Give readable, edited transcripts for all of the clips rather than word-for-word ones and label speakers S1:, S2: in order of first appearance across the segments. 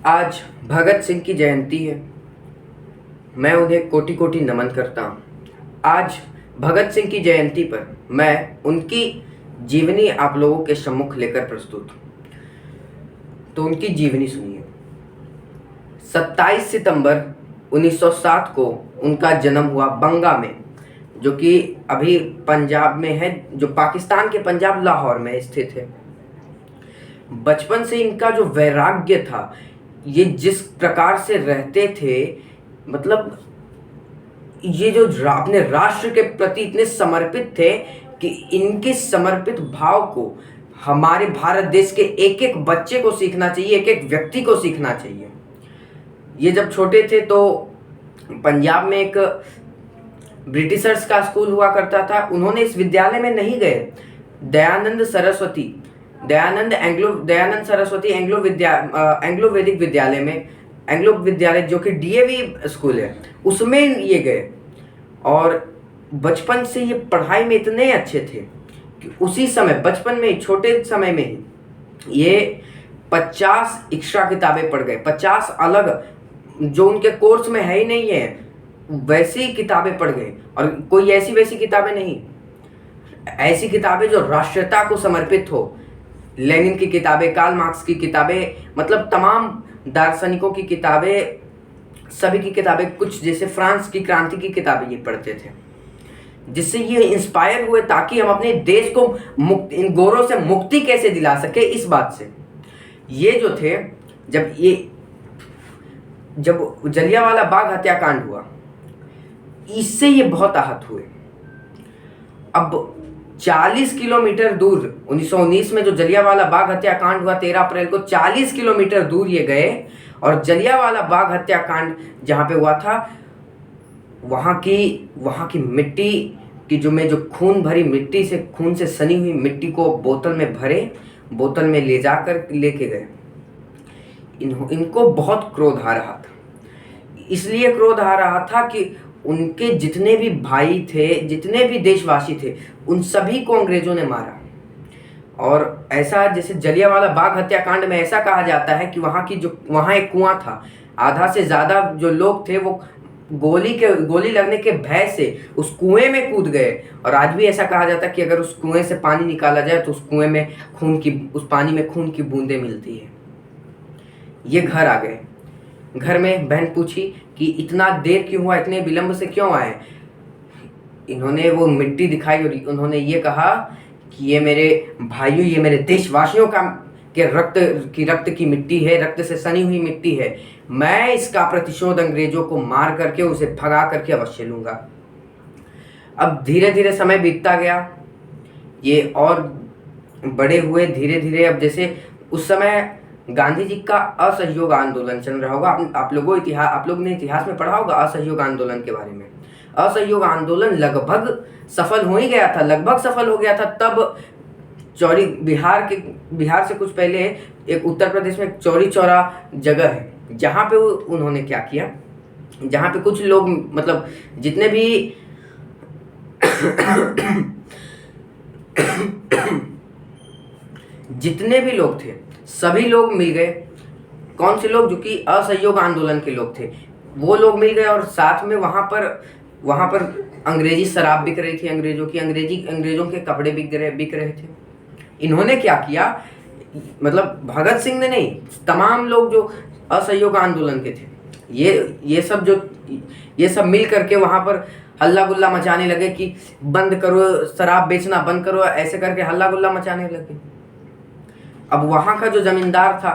S1: आज भगत सिंह की जयंती है। मैं उन्हें कोटि कोटि नमन करता हूँ। आज भगत सिंह की जयंती पर मैं उनकी जीवनी आप लोगों के सम्मुख लेकर प्रस्तुत हूँ। तो उनकी जीवनी सुनिए। 27 सितंबर 1907 को उनका जन्म हुआ बंगा में, जो कि अभी पंजाब में है, जो पाकिस्तान के पंजाब लाहौर में स्थित है। बचपन से इनका जो वैराग्य था, ये जिस प्रकार से रहते थे, मतलब ये जो अपने राष्ट्र के प्रति इतने समर्पित थे कि इनके समर्पित भाव को हमारे भारत देश के एक एक बच्चे को सीखना चाहिए, एक एक व्यक्ति को सीखना चाहिए। ये जब छोटे थे तो पंजाब में एक ब्रिटिशर्स का स्कूल हुआ करता था। उन्होंने इस विद्यालय में नहीं गए। दयानंद सरस्वती एंग्लो वैदिक विद्यालय में, एंग्लो विद्यालय जो कि डीएवी स्कूल है, उसमें ये गए। और बचपन से ये पढ़ाई में इतने अच्छे थे कि उसी समय, बचपन में ही, छोटे समय में ही ये 50 एक्स्ट्रा किताबें पढ़ गए। 50 अलग, जो उनके कोर्स में है ही नहीं है, वैसी किताबें पढ़ गए। और कोई ऐसी वैसी किताबें नहीं, ऐसी किताबें जो राष्ट्रीयता को समर्पित हो। लेनिन की किताबें, कार्ल मार्क्स की किताबें, मतलब तमाम दार्शनिकों की किताबें, सभी की किताबें, कुछ जैसे फ्रांस की क्रांति की किताबें ये पढ़ते थे, जिससे ये इंस्पायर हुए ताकि हम अपने देश को इन गोरों से मुक्ति कैसे दिला सके। इस बात से ये जो थे, जब जलियांवाला बाग हत्याकांड हुआ, इससे ये बहुत आहत हुए। अब 40 किलोमीटर दूर 1919 में जो जलियांवाला बाग हत्याकांड हुआ 13 अप्रैल को, 40 किलोमीटर दूर ये गए और जलियांवाला बाग हत्याकांड जहाँ पे हुआ था, वहाँ की मिट्टी की जो खून भरी मिट्टी से, खून से सनी हुई मिट्टी को बोतल में भरे, बोतल में ले जाकर लेके गए। इनको बहुत क्रोध आ रहा था। इसलिए क्रोध आ रहा था कि उनके जितने भी भाई थे, जितने भी देशवासी थे, उन सभी को अंग्रेजों ने मारा। और ऐसा, जैसे जलियांवाला बाग हत्याकांड में ऐसा कहा जाता है कि वहाँ एक कुआं था, आधा से ज़्यादा जो लोग थे वो गोली लगने के भय से उस कुएं में कूद गए। और आज भी ऐसा कहा जाता है कि अगर उस कुएं से पानी निकाला जाए तो उस कुएं में उस पानी में खून की बूंदें मिलती है। ये घर आ गए। घर में बहन पूछी कि इतना देर क्यों हुआ, इतने विलंब से क्यों आए। इन्होंने वो मिट्टी दिखाई और उन्होंने ये कहा कि ये मेरे भाइयों, ये मेरे देशवासियों के रक्त की मिट्टी है, रक्त से सनी हुई मिट्टी है। मैं इसका प्रतिशोध अंग्रेजों को मार करके, उसे भगा करके अवश्य लूंगा। अब धीरे धीरे समय बीतता गया, ये और बड़े हुए धीरे धीरे। अब जैसे उस समय गांधी जी का असहयोग आंदोलन चल रहा होगा। आप लोग ने इतिहास में पढ़ा होगा असहयोग आंदोलन के बारे में। असहयोग आंदोलन लगभग सफल हो ही गया था, लगभग सफल हो गया था। तब बिहार से कुछ पहले एक उत्तर प्रदेश में चौरी चौरा जगह है, जहाँ पे उन्होंने क्या किया, जहाँ पे कुछ लोग, मतलब जितने भी लोग थे, सभी लोग मिल गए। कौन से लोग? जो कि असहयोग आंदोलन के लोग थे, वो लोग मिल गए। और साथ में वहाँ पर अंग्रेजी शराब बिक रही थी, अंग्रेजों के कपड़े बिक रहे थे। इन्होंने क्या किया, मतलब भगत सिंह ने नहीं, तमाम लोग जो असहयोग आंदोलन के थे, ये सब मिल करके वहाँ पर हल्ला गुल्ला मचाने लगे कि बंद करो, शराब बेचना बंद करो, ऐसे करके हल्ला गुल्ला मचाने लगे। अब वहाँ का जो जमींदार था,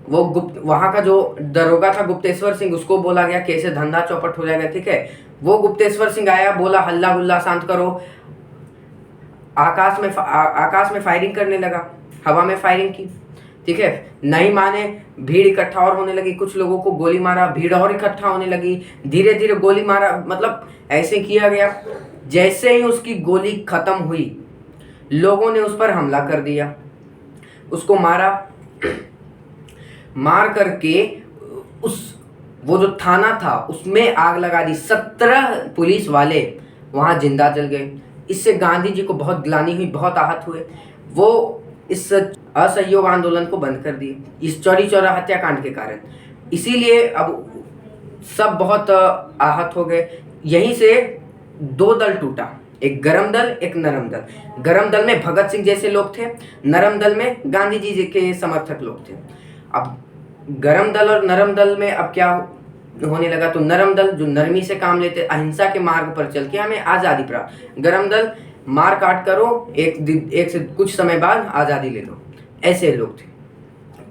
S1: वहाँ का जो दरोगा था गुप्तेश्वर सिंह, उसको बोला गया कैसे धंधा चौपट हो जाएगा, ठीक है। वो गुप्तेश्वर सिंह आया, बोला हल्ला गुल्ला शांत करो। आकाश में फायरिंग करने लगा, हवा में फायरिंग की, ठीक है। नहीं माने, भीड़ इकट्ठा और होने लगी, कुछ लोगों को गोली मारा, भीड़ और इकट्ठा होने लगी, धीरे धीरे गोली मारा, मतलब ऐसे किया गया। जैसे ही उसकी गोली खत्म हुई, लोगों ने उस पर हमला कर दिया, उसको मार करके वो जो थाना था उसमें आग लगा दी। 17 पुलिस वाले वहाँ जिंदा जल गए। इससे गांधी जी को बहुत ग्लानि हुई, बहुत आहत हुए। वो इस असहयोग आंदोलन को बंद कर दिए, इस चौरी चौरा हत्याकांड के कारण। इसीलिए अब सब बहुत आहत हो गए। यहीं से दो दल टूटा, एक गरम दल, एक नरम दल। गरम दल में भगत सिंह जैसे लोग थे, नरम दल में गांधी जी के समर्थक लोग थे। अब गरम दल और नरम दल में अब क्या होने लगा, तो नरम दल जो नरमी से काम लेते, अहिंसा के मार्ग पर चल के हमें आज़ादी प्राप्त, गरम दल मार काट करो, एक से कुछ समय बाद आज़ादी ले लो, ऐसे लोग थे।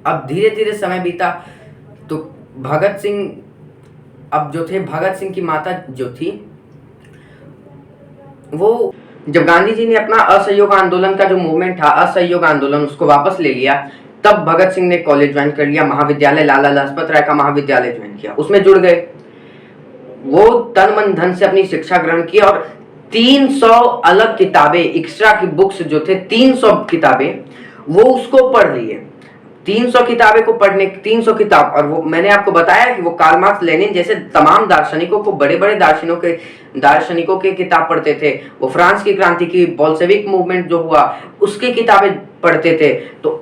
S1: अब धीरे धीरे समय बीता तो भगत सिंह, अब जो थे भगत सिंह की माता जो थी, वो जब गांधी जी ने अपना असहयोग आंदोलन का जो मूवमेंट था, असहयोग आंदोलन, उसको वापस ले लिया, तब भगत सिंह ने कॉलेज ज्वाइन कर लिया, महाविद्यालय, लाला लाजपत राय का महाविद्यालय ज्वाइन किया, उसमें जुड़ गए। वो तन मन धन से अपनी शिक्षा ग्रहण की और 300 अलग किताबें, एक्स्ट्रा की बुक्स जो थे 300 किताबें, वो उसको पढ़ लिए। 300 किताबें को पढ़ने, 300 किताब, और वो मैंने आपको बताया कि वो कार्ल मार्क्स, लेनिन जैसे तमाम दार्शनिकों को, बड़े बड़े दार्शनिकों के किताब पढ़ते थे। वो फ्रांस की क्रांति की, बोल्शेविक मूवमेंट जो हुआ, उसकी किताबें पढ़ते थे। तो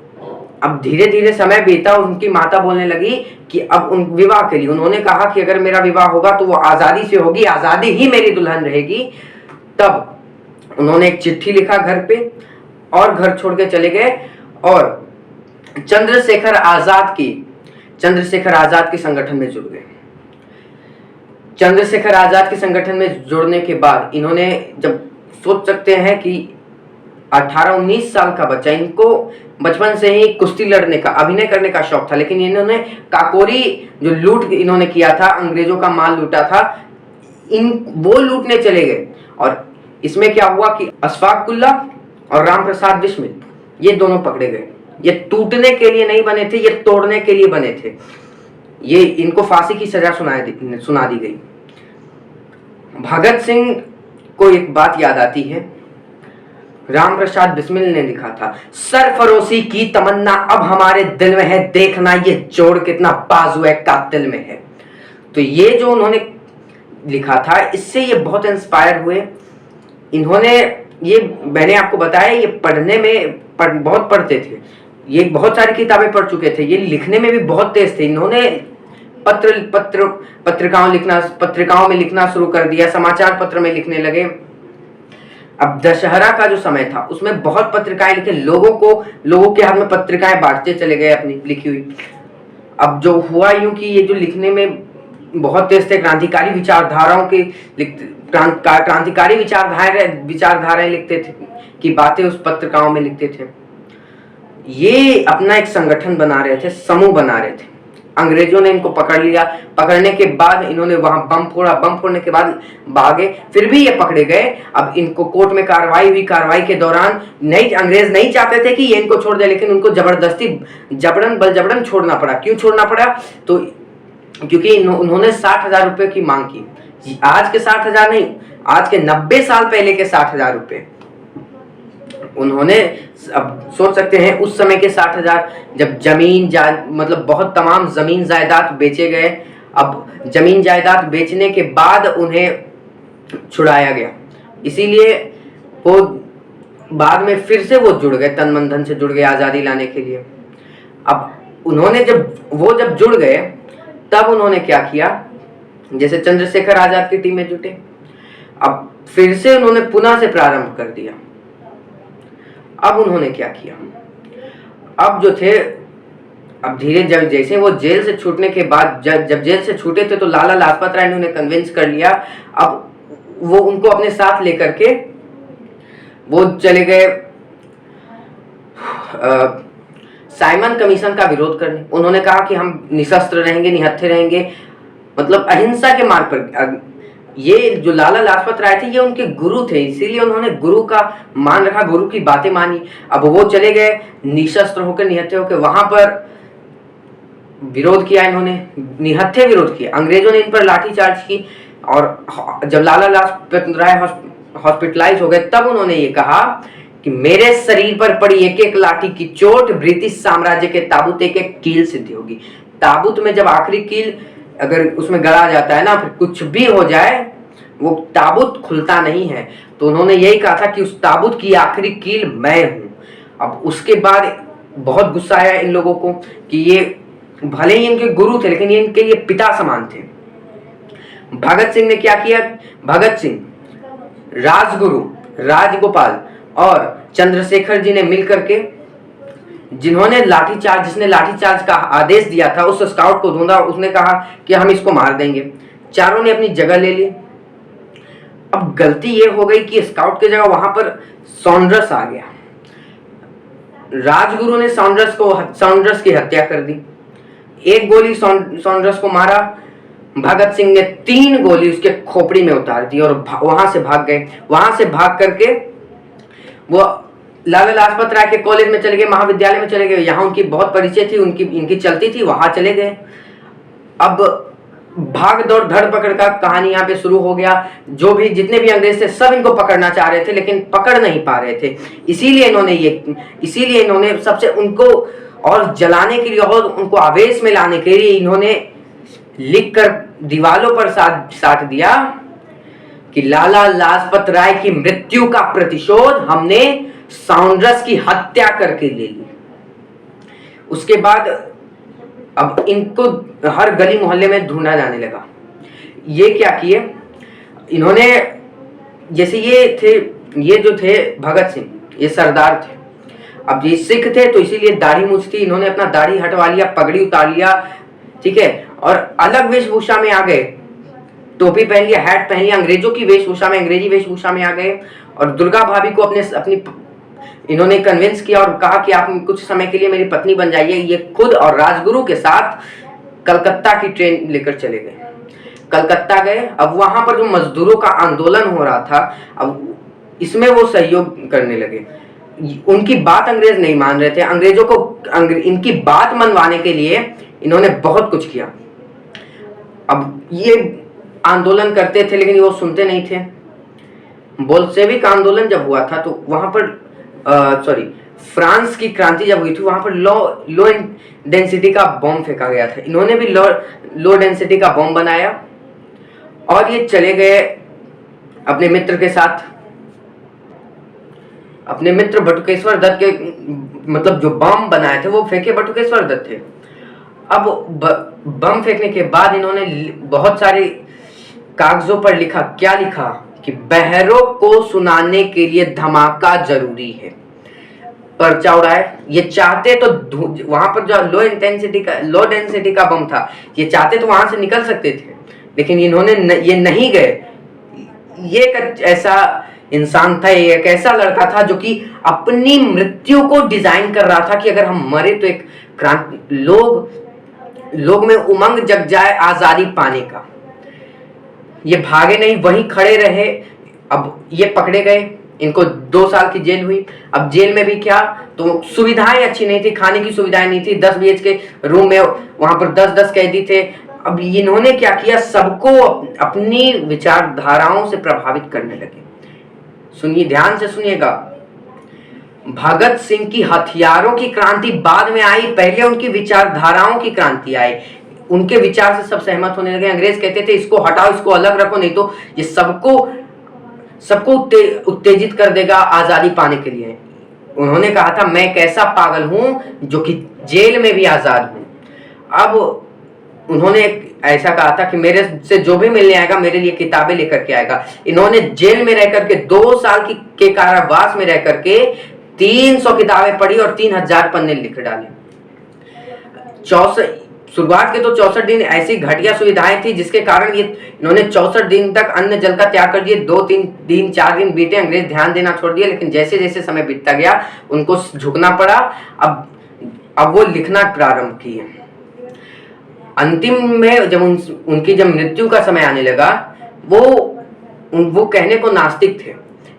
S1: अब धीरे धीरे समय बीता, उनकी माता बोलने लगी कि अब उन विवाह के लिए, उन्होंने कहा कि अगर मेरा विवाह होगा तो वो आज़ादी से होगी, आज़ादी ही मेरी दुल्हन रहेगी। तब उन्होंने एक चिट्ठी लिखा घर पे और घर छोड़ के चले गए और चंद्रशेखर आजाद के संगठन में जुड़ गए। चंद्रशेखर आजाद के संगठन में जुड़ने के बाद इन्होंने, जब सोच सकते हैं कि 18-19 साल का बच्चा, इनको बचपन से ही कुश्ती लड़ने का, अभिनय करने का शौक था, लेकिन इन्होंने काकोरी जो लूट इन्होंने किया था, अंग्रेजों का माल लूटा था, वो लूटने चले गए। और इसमें क्या हुआ कि अशफाकुल्ला और राम प्रसाद बिस्मिल, ये दोनों पकड़े गए। ये टूटने के लिए नहीं बने थे, ये तोड़ने के लिए बने थे। ये इनको फांसी की सजा सुना दी गई। भगत सिंह को एक बात याद आती है, राम प्रसाद बिस्मिल ने लिखा था, सरफरोशी की तमन्ना अब हमारे दिल में है, देखना ये जोड़ कितना बाजुए कातिल में है। तो ये जो उन्होंने लिखा था, इससे ये बहुत इंस्पायर हुए। इन्होंने, ये मैंने आपको बताया, ये पढ़ने में बहुत पढ़ते थे, ये बहुत सारी किताबें पढ़ चुके थे, ये लिखने में भी बहुत तेज थे। इन्होंने पत्रिकाओं में लिखना शुरू कर दिया, समाचार पत्र में लिखने लगे। अब दशहरा का जो समय था, उसमें बहुत पत्रिकाएं लिखे, लोगों के हाथ में पत्रिकाएं बांटते चले गए अपनी लिखी हुई। अब जो हुआ यूं कि ये जो लिखने में बहुत तेज थे, क्रांतिकारी विचारधाराएं लिखते थे, की बातें उस पत्रिकाओं में लिखते थे। ये अपना एक संगठन बना रहे थे, समूह बना रहे थे। अंग्रेजों ने इनको पकड़ लिया, पकड़ने के बाद इन्होंने वहां बम फोड़ा, बम फोड़ने के बाद भागे, फिर भी ये पकड़े गए। अब इनको कोर्ट में कार्रवाई हुई, कार्रवाई के दौरान अंग्रेज नहीं चाहते थे कि ये इनको छोड़ दे, लेकिन उनको जबरदस्ती, जबरन छोड़ना पड़ा। क्यों छोड़ना पड़ा? तो क्योंकि उन्होंने 60,000 रुपए की मांग की। आज के 60,000 नहीं, आज के 90 साल पहले के 60,000 रुपए उन्होंने, अब सोच सकते हैं उस समय के 60,000, जब मतलब बहुत तमाम जमीन जायदाद बेचे गए। अब जमीन जायदाद बेचने के बाद उन्हें छुड़ाया गया, इसीलिए वो बाद में फिर से वो जुड़ गए, तन मन धन से जुड़ गए आज़ादी लाने के लिए। अब उन्होंने जब जुड़ गए, तब उन्होंने क्या किया, जैसे चंद्रशेखर आजाद की टीम में जुटे, अब फिर से उन्होंने पुनः से प्रारंभ कर दिया। अब उन्होंने क्या किया, अब जो थे, अब धीरे जैसे वो जेल से छूटने के बाद, जब जेल से छूटे थे, तो लाला लाजपत राय ने उन्हें कन्विंस कर लिया। अब वो उनको अपने साथ लेकर के वो चले गए साइमन कमीशन का विरोध करने। उन्होंने कहा कि हम निशस्त्र रहेंगे, निहत्थे रहेंगे, मतलब अहिंसा के मार्ग पर। ये जो लाला लाजपत राय थे, ये उनके गुरु थे, इसीलिए उन्होंने गुरु का मान रखा, गुरु की बातें मानी। अब वो चले गए निशस्त्र होकर, निहत्थे होकर, वहां पर विरोध किया इन्होंने, निहत्थे विरोध किया। अंग्रेजों ने इन पर लाठीचार्ज की, और जब लाला लाजपत राय हॉस्पिटलाइज हो गए, तब उन्होंने ये कहा कि मेरे शरीर पर पड़ी एक एक लाठी की चोट ब्रिटिश साम्राज्य के ताबूत एक एक कील सिद्ध होगी। ताबूत में जब आखिरी कील अगर उसमें गड़ा जाता है ना, फिर कुछ भी हो जाए, वो ताबूत खुलता नहीं है। तो उन्होंने यही कहा था कि उस ताबूत की आखिरी कील मैं हूं। अब उसके बाद बहुत गुस्सा आया इन लोगों को कि ये भले ही इनके गुरु थे लेकिन ये इनके लिए पिता समान थे। भगत सिंह ने क्या किया? भगत सिंह, राजगुरु, राजगोपाल और चंद्रशेखर जी ने मिलकर के, जिसने लाठीचार्ज का आदेश दिया था, उस स्काउट को ढूंढा, उसने कहा कि हम इसको मार देंगे। चारों ने अपनी जगह ले ली। अब गलती ये हो गई कि स्काउट की जगह वहां पर सॉन्डर्स आ गया। राजगुरु ने सॉन्डर्स की हत्या कर दी। एक गोली सॉन्डर्स को मारा, भगत सिंह ने 3 गोली उसके खोपड़ी में उतार दी और वहां से भाग गए। वहां से भाग करके वो लाला लाजपत राय के कॉलेज में चले गए, महाविद्यालय में चले गए। यहाँ उनकी बहुत परिचय थी, इनकी चलती थी, वहां चले गए। अब भाग दौड़ धड़ पकड़ का कहानी यहाँ पे शुरू हो गया। जितने भी अंग्रेज थे सब इनको पकड़ना चाह रहे थे लेकिन पकड़ नहीं पा रहे थे। इसीलिए इन्होंने सबसे उनको और जलाने के लिए और उनको आवेश में लाने के लिए इन्होंने लिखकर दीवालों पर साट दिया कि लाला लाजपत राय की मृत्यु का प्रतिशोध हमने सॉन्डर्स की हत्या करके ले ली। उसके बाद अब इनको हर गली मोहल्ले में ढूंढा जाने लगा। ये क्या किए इन्होंने, जैसे ये जो थे भगत सिंह, ये सरदार थे। अब ये सिख थे तो इसीलिए दाढ़ी मूछ थी, इन्होंने अपना दाढ़ी हटवा लिया, पगड़ी उतार लिया, ठीक है, और अलग वेशभूषा में आ गए। टोपी पहन लिया, हैट पहन लिया, अंग्रेजों की वेशभूषा में, अंग्रेजी वेशभूषा में आ गए। और दुर्गा भाभी को अपनी इन्होंने कन्विंस किया और कहा कि आप कुछ समय के लिए मेरी पत्नी बन जाइए। ये खुद और राजगुरु के साथ कलकत्ता की ट्रेन लेकर चले गए। कलकत्ता गए। अब वहां पर जो मजदूरों का आंदोलन हो रहा था, अब इसमें वो सहयोग करने लगे। उनकी बात अंग्रेज नहीं मान रहे थे। अंग्रेजों को इनकी बात मनवाने के लिए इन्होंने बहुत कुछ किया। अब ये आंदोलन करते थे लेकिन वो सुनते नहीं थे। बोल्शेविक आंदोलन जब हुआ था तो वहां पर फ्रांस की क्रांति जब हुई थी, वहां पर लो डेंसिटी का बॉम्ब फेंका गया था। इन्होंने भी लो डेंसिटी का बॉम्ब बनाया और ये चले गए अपने मित्र के साथ। अपने मित्र बटुकेश्वर दत्त के, मतलब जो बम बनाए थे वो फेंके बटुकेश्वर दत्त थे। अब बम फेंकने के बाद इन्होंने बहुत सारे कागजों पर लिखा। क्या लिखा? कि बहरों को सुनाने के लिए धमाका जरूरी है। पर्चा उड़ाए। ये चाहते तो वहां पर जो लो डेंसिटी का बम था, ये चाहते तो वहां से निकल सकते थे लेकिन ये नहीं गए। ये एक ऐसा इंसान था, ये एक ऐसा लड़का था जो कि अपनी मृत्यु को डिजाइन कर रहा था कि अगर हम मरे तो एक क्रांति, लोग में उमंग जग जाए आजादी पाने का। ये भागे नहीं, वहीं खड़े रहे। अब ये पकड़े गए, इनको 2 साल की जेल हुई। अब जेल में भी क्या, तो सुविधाएं अच्छी नहीं थी, खाने की सुविधाएं नहीं थी। 10 BH के रूम में वहां पर 10-10 कैदी थे। अब इन्होंने क्या किया, सबको अपनी विचारधाराओं से प्रभावित करने लगे। सुनिए, ध्यान से सुनिएगा। भगत सिंह की हथियारों की क्रांति बाद में आई, पहले उनकी विचारधाराओं की क्रांति आई। उनके विचार से सब सहमत होने लगे। अंग्रेज कहते थे इसको हटाओ, इसको अलग रखो, नहीं तो ये सबको उत्तेजित कर देगा आजादी पाने के लिए। उन्होंने कहा था मैं एक ऐसा पागल हूं जो कि जेल में भी आजाद हूं। अब उन्होंने ऐसा कहा था कि मेरे से जो भी मिलने आएगा मेरे लिए किताबें लेकर के आएगा। इन्होंने जेल में रह करके 2 साल के कारावास में रह करके 300 किताबें पढ़ी और 3000 पन्ने लिख डाले। शुरुआत के तो 64 दिन ऐसी घटिया सुविधाएं थी जिसके कारण इन्होंने 64 दिन तक अन्न जल का त्याग कर दिए। 2-3 दिन 4 दिन बीते, अंग्रेज ध्यान देना छोड़ दिए, लेकिन जैसे जैसे समय बीतता गया उनको झुकना पड़ा। अब वो लिखना प्रारंभ किए। अंतिम में जब उनकी मृत्यु का समय आने लगा, वो कहने को नास्तिक थे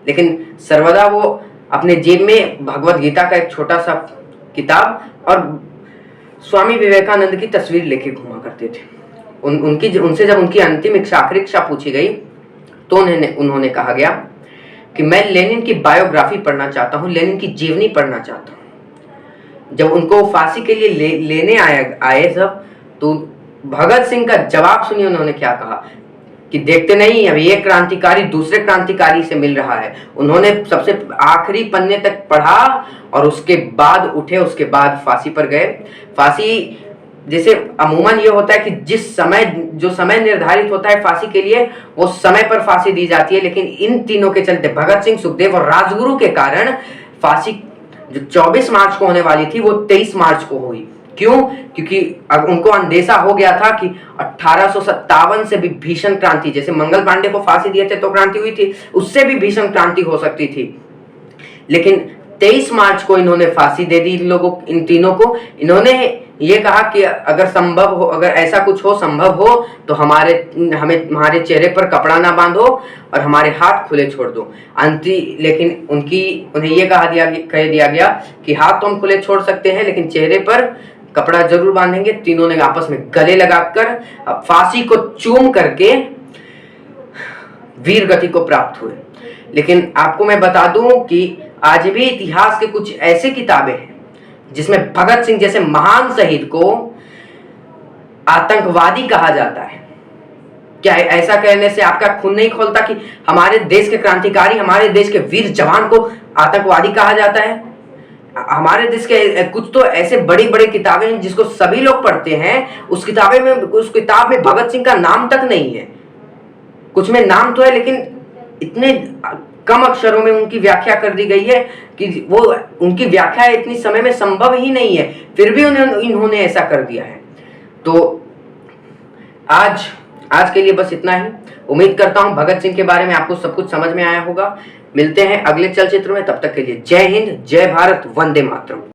S1: लेकिन सर्वदा वो अपने जेब में भगवत गीता का एक छोटा सा किताब और स्वामी विवेकानंद की तस्वीर लेके घुमा करते थे। उनसे जब उनकी अंतिम इच्छा, आखिरी इच्छा पूछी गई तो उन्होंने कहा गया कि मैं लेनिन की बायोग्राफी पढ़ना चाहता हूँ, लेनिन की जीवनी पढ़ना चाहता हूँ। जब उनको फांसी के लिए लेने आए सब, तो भगत सिंह का जवाब सुनिए उन्होंने क्या कहा कि देखते नहीं अभी एक क्रांतिकारी दूसरे क्रांतिकारी से मिल रहा है। उन्होंने सबसे आखिरी पन्ने तक पढ़ा और उसके बाद उठे, उसके बाद फांसी पर गए। फांसी जैसे अमूमन ये होता है कि जो समय निर्धारित होता है फांसी के लिए, वो समय पर फांसी दी जाती है, लेकिन इन तीनों के चलते, भगत सिंह, सुखदेव और राजगुरु के कारण, फांसी जो 24 मार्च को होने वाली थी वो 23 मार्च को हुई। क्यों? क्योंकि अब उनको अंदेशा हो गया था कि 1857 से भी भीषण क्रांति, जैसे मंगल पांडे को फांसी दिए थे तो क्रांति हुई थी, उससे भी भीषण क्रांति हो सकती थी। लेकिन 23 मार्च को इन्होंने फांसी दे दी इन तीनों को। इन्होंने ये कहा कि अगर संभव हो, अगर ऐसा कुछ हो, संभव हो, तो हमारे चेहरे पर कपड़ा ना बांधो और हमारे हाथ खुले छोड़ दो। लेकिन उन्हें ये कह दिया गया कि हाथ तो हम खुले छोड़ सकते हैं, लेकिन चेहरे पर कपड़ा जरूर बांधेंगे। तीनों ने आपस में गले लगाकर फांसी को चूम करके वीर गति को प्राप्त हुए। लेकिन आपको मैं बता दूं कि आज भी इतिहास के कुछ ऐसे किताबें हैं जिसमें भगत सिंह जैसे महान शहीद को आतंकवादी कहा जाता है। क्या ऐसा कहने से आपका खून नहीं खौलता कि हमारे देश के क्रांतिकारी, हमारे देश के वीर जवान को आतंकवादी कहा जाता है? हमारे देश के कुछ तो ऐसे बड़ी बड़ी किताबें हैं जिसको सभी लोग पढ़ते हैं, उस किताब में भगत सिंह का नाम तक नहीं है। कुछ में नाम तो है, लेकिन इतने कम अक्षरों में उनकी व्याख्या कर दी गई है कि वो उनकी व्याख्या इतनी समय में संभव ही नहीं है, फिर भी इन्होंने ऐसा कर दिया है। तो आज के लिए बस इतना ही। उम्मीद करता हूं भगत सिंह के बारे में आपको सब कुछ समझ में आया होगा। मिलते हैं अगले चलचित्र में, तब तक के लिए जय हिंद, जय भारत, वंदे मातरम।